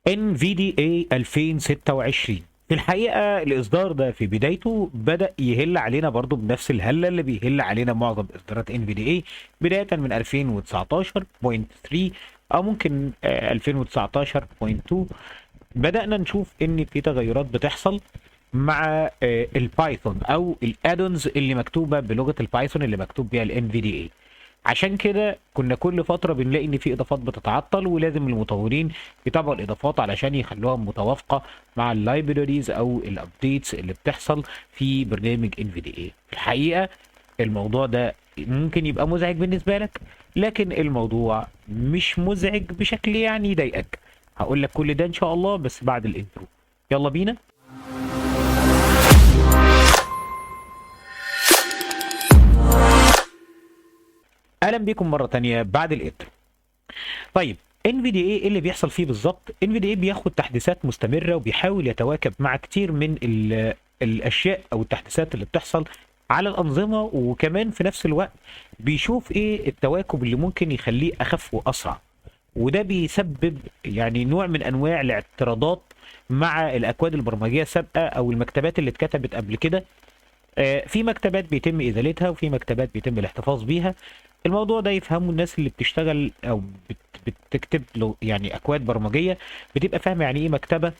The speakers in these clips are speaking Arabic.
Nvda 2026. في الحقيقة الإصدار ده في بدايته بدأ يهل علينا برضو بنفس الهلة اللي بيهل علينا معظم إصدارات Nvda بداية من 2019.3 أو ممكن 2019.2. بدأنا نشوف إن في تغيرات بتحصل مع البايثون أو الادونز اللي مكتوبة بلغة البايثون اللي مكتوب بيها الNVda. عشان كده كنا كل فترة بنلاقي ان في اضافات بتتعطل، ولازم المطورين يتابعوا الاضافات علشان يخلوها متوافقة مع اللايبراريز او الابديتس اللي بتحصل في برنامج Nvda. في الحقيقة الموضوع ده ممكن يبقى مزعج بالنسبة لك، لكن الموضوع مش مزعج بشكل يعني يضايقك. هقول لك كل ده ان شاء الله بس بعد الانترو. يلا بينا. اهلا بيكم مره تانية بعد الانترو. طيب Nvda ايه اللي بيحصل فيه بالظبط؟ Nvda بياخد تحديثات مستمره وبيحاول يتواكب مع كتير من الاشياء او التحديثات اللي بتحصل على الانظمه، وكمان في نفس الوقت بيشوف ايه التواكب اللي ممكن يخليه اخف واسرع، وده بيسبب يعني نوع من انواع الاعتراضات مع الاكواد البرمجيه السابقه او المكتبات اللي اتكتبت قبل كده. في مكتبات بيتم ازالتها وفي مكتبات بيتم الاحتفاظ بيها. الموضوع ده يفهمه الناس اللي بتشتغل او بتكتب له يعني اكواد برمجيه، بتبقى فاهمه يعني ايه مكتبه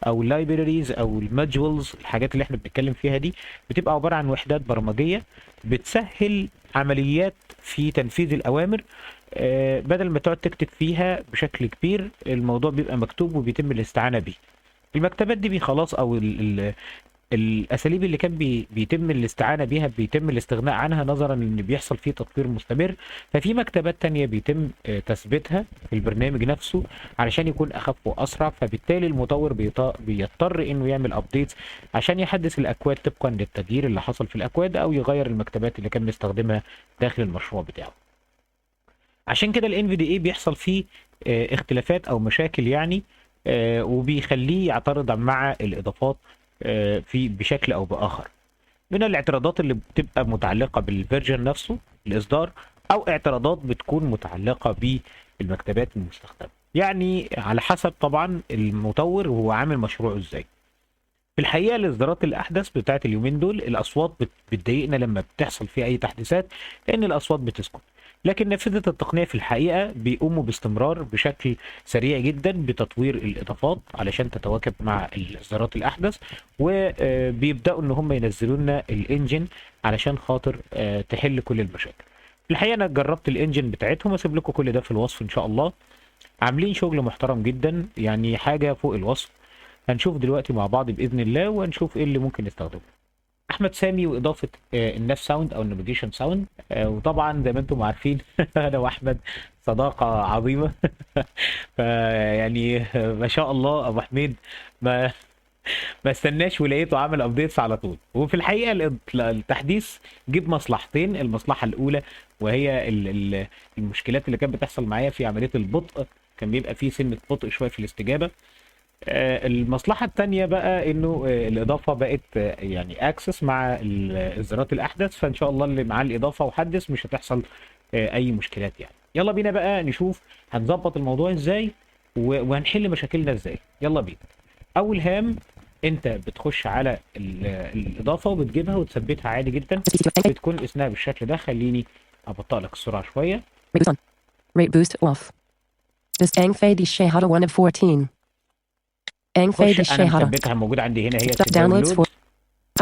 او اللايبراريز او الماجولز. الحاجات اللي احنا بنتكلم فيها دي بتبقى عباره عن وحدات برمجيه بتسهل عمليات في تنفيذ الاوامر. بدل ما تقعد تكتب فيها بشكل كبير، الموضوع بيبقى مكتوب وبيتم الاستعانه بيه. المكتبات دي خلاص او الاساليب اللي كان بيتم الاستعانه بيها بيتم الاستغناء عنها نظرا ان بيحصل فيه تطوير مستمر. ففي مكتبات تانية بيتم تثبيتها في البرنامج نفسه علشان يكون اخف واسرع، فبالتالي المطور بيضطر انه يعمل ابديتس عشان يحدث الاكواد طبقا للتغيير اللي حصل في الاكواد او يغير المكتبات اللي كان بيستخدمها داخل المشروع بتاعه. عشان كده الNVDA بيحصل فيه اختلافات او مشاكل يعني، وبيخليه يعترض مع الاضافات في بشكل او باخر. من الاعتراضات اللي بتبقى متعلقه بالفيرجن نفسه الاصدار، او اعتراضات بتكون متعلقه بالمكتبات المستخدمه، يعني على حسب طبعا المطور وهو عامل مشروعه ازاي. في الحقيقه الاصدارات الاحدث بتاعت اليومين دول الاصوات بتضايقنا لما بتحصل فيها اي تحديثات، لان الاصوات بتسكت. لكن نافذه التقنيه في الحقيقه بيقوموا باستمرار بشكل سريع جدا بتطوير الاضافات علشان تتواكب مع الاصدارات الاحدث، وبيبداوا ان هم ينزلوا لنا الانجن علشان خاطر تحل كل المشاكل. في الحقيقه انا جربت الانجن بتاعتهم، اسيب لكم كل ده في الوصف ان شاء الله. عاملين شغل محترم جدا، يعني حاجه فوق الوصف. هنشوف دلوقتي مع بعض باذن الله وهنشوف ايه اللي ممكن نستخدمه. احمد سامي واضافه الناف ساوند او النافيجيشن ساوند. وطبعا زي ما انتم عارفين انا واحمد صداقه عظيمه. فيعني ما شاء الله ابو حميد ما استناش ولقيته عامل ابديتس على طول. وفي الحقيقه التحديث جيب مصلحتين. المصلحه الاولى وهي المشكلات اللي كانت بتحصل معايا في عمليه البطء، كان بيبقى فيه سنه بطء شويه في الاستجابه. المصلحة التانية بقى انه الاضافة بقت يعني اكسس مع الاصدارات الاحدث، فان شاء الله اللي معاه الاضافة وحدث مش هتحصل اي مشكلات يعني. يلا بينا بقى نشوف هنظبط الموضوع ازاي وهنحل مشاكلنا ازاي. يلا بينا. اول هام انت بتخش على الاضافة وبتجيبها وتثبتها عادي جدا، بتكون اسمها بالشكل ده. خليني ابطأ لك السرعة شوية. Rate boost off. This Fady Shehata 1 of 14. Fady Shehata. انا مثبتها موجود عندي هنا، هي downloads for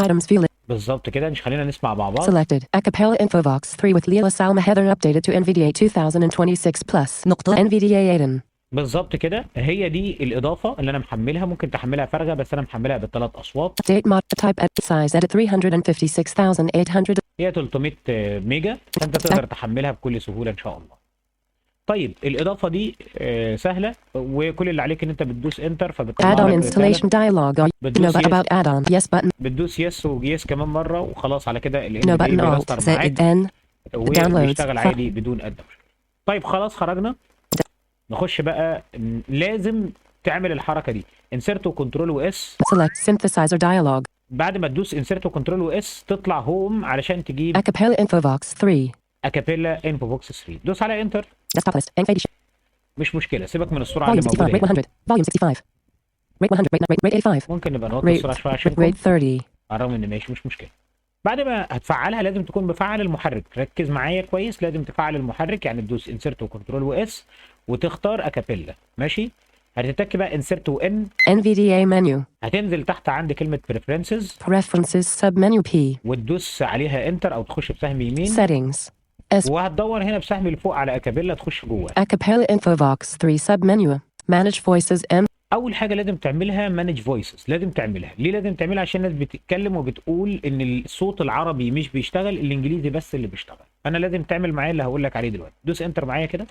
items view بالظبط كده. مش خلينا نسمع مع بعض. selected Acapela Infovox 3 with Leela Salma Heather updated to Nvda 2026 plus نقطة Nvda 8. بالظبط كده، هي دي الاضافه اللي انا محملها. ممكن تحملها فارغه بس انا محملها بالثلاث اصوات. Update mod type at size edit 356,800. هي 300 ميجا، فانت تقدر تحملها بكل سهوله ان شاء الله. طيب الاضافه دي سهله، وكل اللي عليك ان انت بتدوس انتر فبتطلع add-on installation dialog. بتدوس no about add-on yes button. بتدوس يس ويس كمان مره وخلاص. على كده no button alt زائد n ويشتغل عادي بدون ادنى مشكله. طيب خلاص خرجنا. نخش بقى، لازم تعمل الحركه دي insert وكنترول واس. select synthesizer dialog. بعد ما تدوس insert وكنترول واس تطلع هوم علشان تجيب Acapela Infovox 3. Acapela Infovox 3. دوس على انتر. desktop list Fady. مش مشكله، سيبك من السرعه اللي موجوده volume 65 rate 100 volume 65 Rate 100. Rate 85. ممكن نبقى نوطي السرعه شويه عشانكم، Rate 30. على الرغم ان ماشي مش مشكله. بعد ما هتفعلها لازم تكون مفعل المحرك، ركز معايا كويس، لازم تفعل المحرك، يعني تدوس انسرت وكنترول واس وتختار اكابيلا. ماشي، هتتك بقى انسرت وان، NVDA menu. هتنزل تحت عند كلمه بريفرنسز Preferences submenu P. وتدوس عليها انتر او تخش بسهم يمين، Settings. S. وهتدور هنا بسهم اللي فوق على اكابيلا تخش جوه. Acapela Infovox 3 submenu. Manage voices M. اول حاجه لازم تعملها مانج فويسز، لازم تعملها. ليه لازم تعملها؟ عشان الناس بتتكلم وبتقول ان الصوت العربي مش بيشتغل، الانجليزي بس اللي بيشتغل. انا لازم تعمل معايا اللي هقول لك عليه دلوقتي. دوس انتر معايا كده،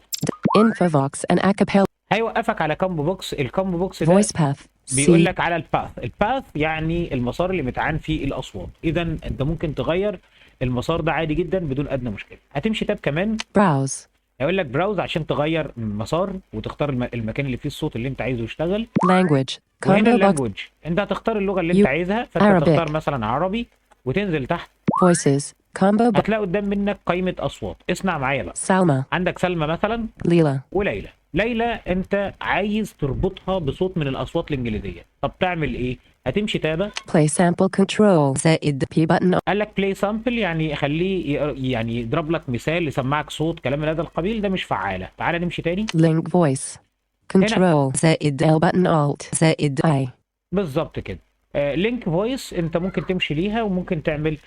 Infovox and Acapela. هيوقفك على كامبو بوكس. الكامبو بوكس ده Voice path. بيقول C. لك على الباث. الباث يعني المسار اللي متعان فيه الاصوات، اذا انت ممكن تغير المسار ده عادي جدا بدون ادنى مشكله. هتمشي تاب كمان، Browse. هيقول لك براوز عشان تغير مسار وتختار المكان اللي فيه الصوت اللي انت عايزه يشتغل. Language. وهنا Combo box. اللانجوج انت هتختار اللغه اللي انت عايزها، فانت Arabic. تختار مثلا عربي وتنزل تحت Voices. Combo box. هتلاقي قدام منك قائمه اصوات. اسمع معايا بقى، Salma. عندك سلمى مثلا Leela. وليلى. ليلى انت عايز تربطها بصوت من الاصوات الانجليزيه، طب تعمل ايه؟ هتمشي تابه، Play sample control. زائد P button. قال لك بلاي سامبل يعني خليه يعني يضرب لك مثال، يسمعك صوت كلام من هذا القبيل، ده مش فعاله. تعالى نمشي تاني. Link voice. Control. زائد L button Alt. زائد I. بالظبط كده. لينك فويس انت ممكن تمشي ليها وممكن تعمل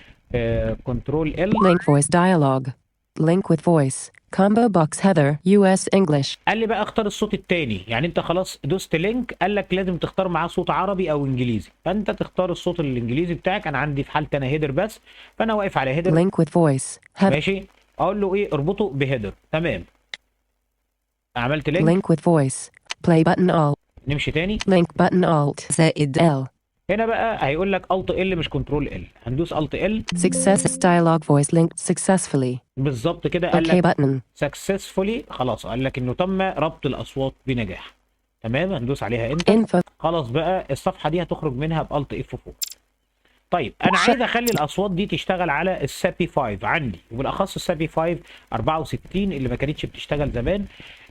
كنترول ال. Link voice dialog. Link with voice. Combo box Heather. US English. قال لي بقى اختار الصوت التاني، يعني انت خلاص دوست لينك، قال لك لازم تختار معاه صوت عربي او انجليزي، فانت تختار الصوت الانجليزي بتاعك. انا عندي في حالتي انا هيدر بس، فانا واقف على هيدر. Link with voice. Heather. ماشي، اقول له ايه؟ اربطه بهيدر. تمام، عملت لينك. Link with voice. Play button Alt. نمشي تاني. Link button Alt. زائد L. هنا بقى هيقول لك الت ال مش كنترول ال، هندوس الت ال. Success dialog voice linked successfully. بالظبط كده، قال OK لك button. سكسسفولي، خلاص قال لك انه تم ربط الاصوات بنجاح. تمام، هندوس عليها انتر. Info. خلاص بقى الصفحه دي هتخرج منها بالت اف فوق. طيب انا عايز اخلي الاصوات دي تشتغل على السابي 5 عندي، وبالاخص السابي 5 64 اللي ما كانتش بتشتغل زمان.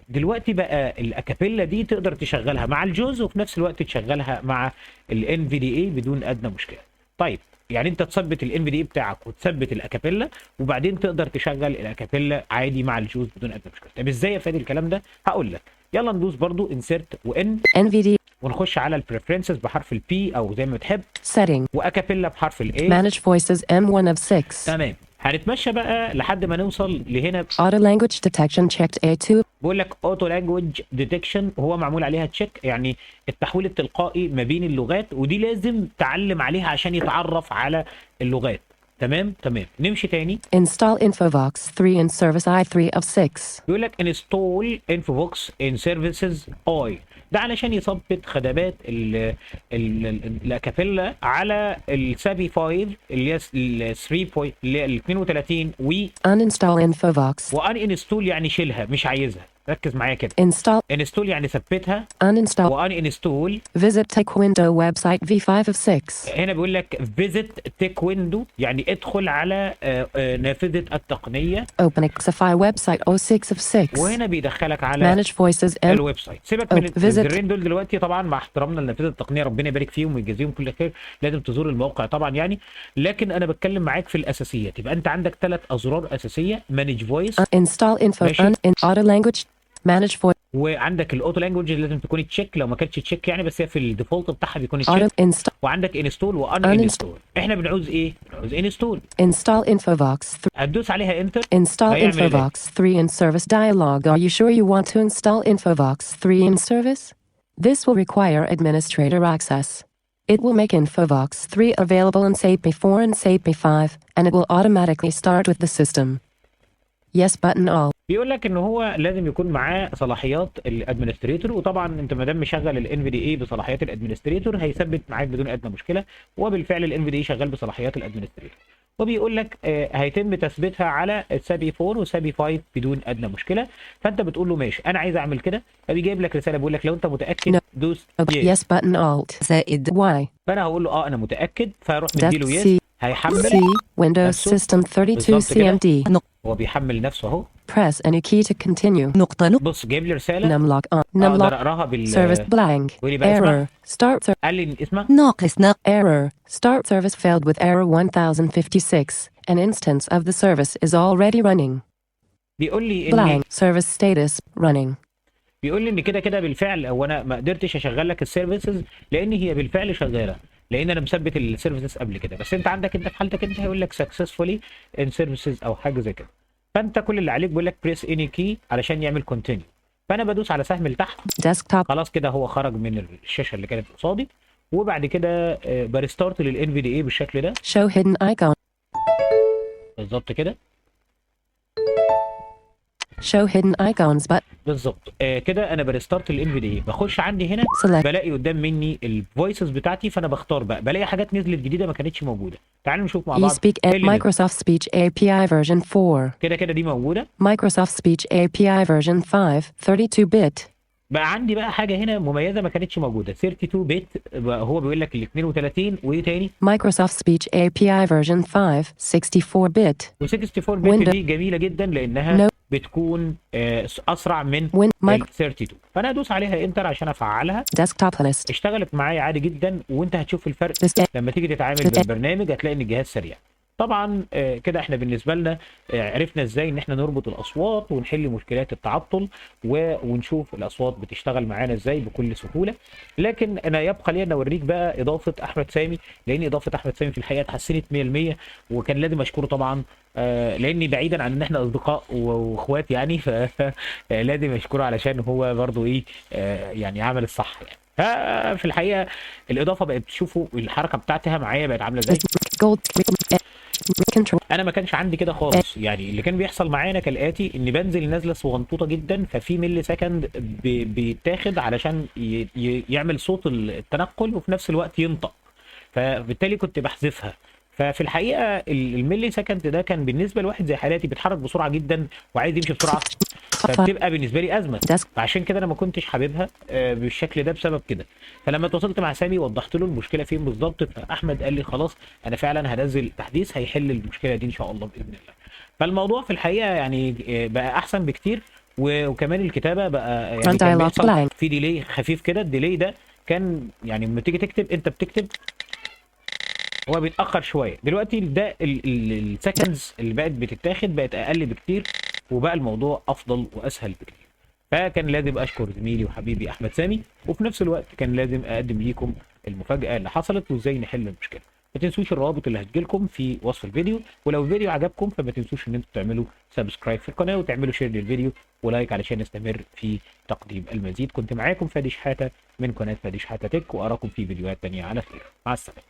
دلوقتي بقى الاكابيلا دي تقدر تشغلها مع الجوز وفي نفس الوقت تشغلها مع الان في دي اي بدون ادنى مشكله. طيب يعني انت تثبت الان في دي اي بتاعك وتثبت الاكابيلا وبعدين تقدر تشغل الاكابيلا عادي مع الجوز بدون ادنى مشكله. طب ازاي يا فادي الكلام ده؟ هقول لك. يلا ندوس برضو انسرت وان NVD. ونخش على البريفرنسز بحرف البي او زي ما تحب، Setting. واكابيلا بحرف الاي. Manage voices M1 of 6. تمام، هنتمشى بقى لحد ما نوصل لهنا. Auto language detection checked A2. بقول لك اوتو لانجوج ديتكشن، وهو معمول عليها تشيك، يعني التحويل التلقائي ما بين اللغات، ودي لازم تعلم عليها عشان يتعرف على اللغات. تمام تمام، نمشي تاني. Install Infovox 3 in service I3 of 6. بيقول لك انستول انفوفوكس ان سيرفيسز اي، ده علشان يثبت خدمات الاكابيلا على السابي 5 اللي هي ال 3 اللي هي ال 32 Uninstall Infovox. وان انستول يعني شيلها مش عايزها. ركز معايا كده. Install. انستول يعني ثبتها، Uninstall. وان انستول. Visit Tech Window website V5 of 6. هنا بيقول لك فيزيت تيك ويندو يعني ادخل على نافذه التقنيه. Open Acapela website 06 of 6. وهنا بيدخلك على Manage voices M. الويب سايت. سيبك من visit. الزرين دول دلوقتي طبعا، مع احترامنا لنافذه التقنيه ربنا يبارك فيهم ويجازيهم كل خير، لازم تزور الموقع طبعا يعني، لكن انا بتكلم معاك في الاساسيات. يبقى انت عندك 3 ازرار اساسيه: مانج فويس، Install info. ماشي. Auto language. Manage voice. وعندك الاوتو لانجوج لازم تكون تشيك، لو ما كانتش تشيك يعني، بس هي في الديفولت بتاعها بيكون تشيك. Auto install. وعندك انستول وان انستول. احنا بنعوز ايه؟ بنعوز انستول. Install Infovox. هتدوس عليها انتر. Install هيعمل إيه؟ Infovox 3 in service dialog. Are you sure you want to install Infovox 3 in service? This will require administrator access. It will make Infovox 3 available in SAPI 4 and SAPI 5, and it will automatically start with the system. Yes button all. بيقول لك ان هو لازم يكون معاه صلاحيات الادمنستريتور، وطبعا انت ما دام مشغل الان في دي اي بصلاحيات الادمنستريتور هيثبت معاك بدون ادنى مشكله، وبالفعل الان في دي اي شغال بصلاحيات الادمنستريتور. وبيقول لك هيتم تثبيتها على السابي 4 وسابي 5 بدون ادنى مشكله. فانت بتقول له ماشي انا عايز اعمل كده، فبيجيب لك رساله بيقول لك لو انت متاكد دوس Yes button alt زائد Y. فانا هقول له انا متاكد، فاروح مديله يس. هيحمل C Windows نفسه. System 32 بالظبط كده. CMD. هو بيحمل نفسه اهو. Press any key to continue. بص جايب لي رساله Numlock on. اقدر Numlock. اقراها بال Service blank. قولي بقى اسمها. Error. Start. قال لي اسمها Error. Start service failed with error 1056. An instance of the service is already running. بيقول لي Blank. Service status running. بيقول لي ان كده كده بالفعل، او انا ما قدرتش اشغل لك السيرفيسز لان هي بالفعل شغاله، لان انا مثبت السيرفيسز قبل كده. بس انت عندك انت في حالتك انت هيقول لك سكسسفولي ان سيرفيسز او حاجه زي كده. فانت كل اللي عليك بيقول لك بريس اني كي علشان يعمل كونتينيو. فانا بدوس على سهم لتحت. Desktop. خلاص كده هو خرج من الشاشه اللي كانت قصادي. وبعد كده بريستارت للان في دي اي بالشكل ده. Show hidden icon. بالظبط كده. Show hidden icons but بالظبط كده انا بريستارت للان في دي اي. بخش عندي هنا select. بلاقي قدام مني الفويسز بتاعتي، فانا بختار بقى. بلاقي حاجات نزلت جديده ما كانتش موجوده. تعالوا نشوف مع بعض. eSpeak إيه اللي نزل. Microsoft Speech API version 4. كده دي موجوده. Microsoft Speech API version 5, 32-bit. بقى عندي بقى حاجه هنا مميزه ما كانتش موجوده، 32 بت. هو بيقول لك ال 32 وايه تاني؟ Microsoft Speech API version 5, 64-bit. و64 بت دي جميله جدا لانها بتكون اسرع من ال 32. فانا ادوس عليها انتر عشان افعلها. Desktop list. اشتغلت معايا عادي جدا، وانت هتشوف الفرق لما تيجي تتعامل بالبرنامج. هتلاقي ان الجهاز سريع. طبعا كده احنا بالنسبه لنا عرفنا ازاي ان احنا نربط الاصوات ونحل مشكلات التعطل ونشوف الاصوات بتشتغل معانا ازاي بكل سهوله. لكن انا يبقى لي ان اوريك بقى اضافه احمد سامي، لان اضافه احمد سامي في الحقيقه اتحسنت 100%، وكان لازم اشكره طبعا. لاني بعيدا عن ان احنا اصدقاء واخوات يعني، فلازم اشكره علشان هو برضو ايه يعني عمل الصح يعني. ففي الحقيقه الاضافه بقت تشوفوا الحركه بتاعتها معايا بقت عامله ازاي. انا ما كانش عندي كده خالص. يعني اللي كان بيحصل معانا كالاتي، ان بنزل نازله صغنطوطه جدا، ففي ملي سكند بيتاخد علشان يعمل صوت التنقل وفي نفس الوقت ينطق، فبالتالي كنت بحذفها. ففي الحقيقه الملي سكند ده كان بالنسبه لواحد زي حالاتي بيتحرك بسرعه جدا وعايز يمشي بسرعه، فبتبقى بالنسبه لي ازمه. فعشان كده انا ما كنتش حاببها بالشكل ده بسبب كده. فلما تواصلت مع سامي وضحت له المشكله فين بالظبط، فاحمد قال لي خلاص انا فعلا هنزل تحديث هيحل المشكله دي ان شاء الله باذن الله. فالموضوع في الحقيقه يعني بقى احسن بكتير. وكمان الكتابه بقى يعني كان بيحصل في ديلي خفيف كده. الديلي ده كان يعني لما تيجي تكتب انت بتكتب هو بيتاخر شويه. دلوقتي ده السكندز اللي بقت بتتاخد بقت اقل بكتير، وبقى الموضوع افضل واسهل بكتير. فكان لازم اشكر زميلي وحبيبي احمد سامي، وفي نفس الوقت كان لازم اقدم ليكم المفاجاه اللي حصلت وازاي نحل المشكله. ما تنسوش الروابط اللي هتجيلكم في وصف الفيديو، ولو الفيديو عجبكم فما تنسوش ان انتم تعملوا سبسكرايب في القناه وتعملوا شير للفيديو ولايك علشان نستمر في تقديم المزيد. كنت معاكم فادي شحاته من قناه فادي شحاته تك، واراكم في فيديوهات تانيه على خير. مع السلامه.